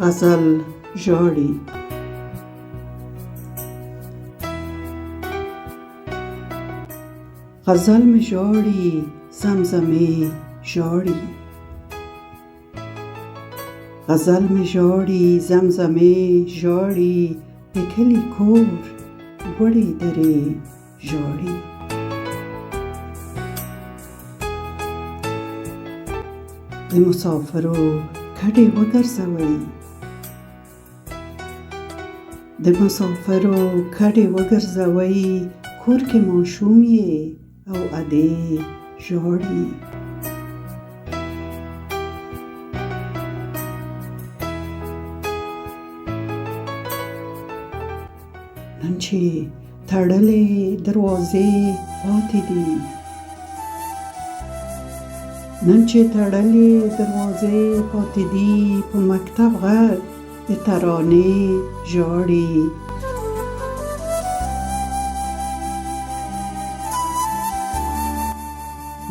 غزل ژاړي. غزل مې ژاړي، زمزمې ژاړي. غزل مې ژاړي، زمزمې ژاړي. د کلي کور وړې درې ژاړي. د مسافرو کډې وګرځوئ، د مسافرو کډې وګرځوئ. کور کې ماشوم یې او ادې ژاړي. نن چې تړلې دروازې پاتې دي، نن چې تړلې دروازې پاتې دي، په مکتب غږ د ترانې ژاړي.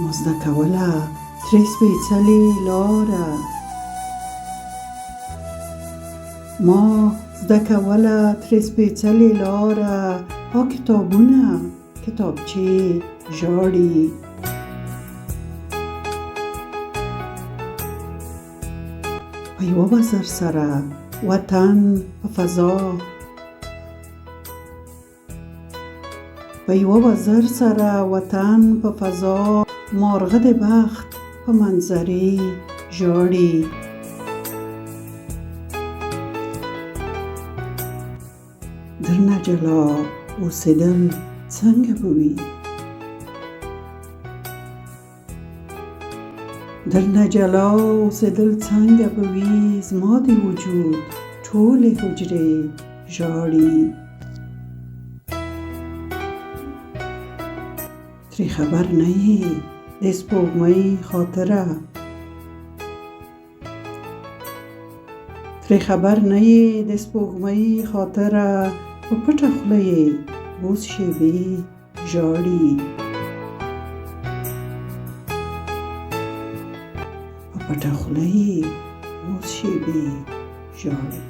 ما زده کوله ترې سپېڅلې لاره، ما زده کوله ترې سپېڅلې لاره. ها کتابونه کتابچې ژاړي. په یوه وزر سره وطن په فضا، په یوه وزر سره وطن په فضا. مارغه د بخت په منظرې ژاړي. درنه جلا اوسېدل څنګه به وي، درنه جلا اوسېدل څنګه به وي. زما د وجود ټولې حجرې ژاړي. ترې خبر نه یې د سپوږمۍ خاطره، ترې خبر نه یې د سپوږمۍ خاطره. په پټه خوله یې اوس شېبې ژاړي. په پټه خوله یې اوس شېبې ژاړي.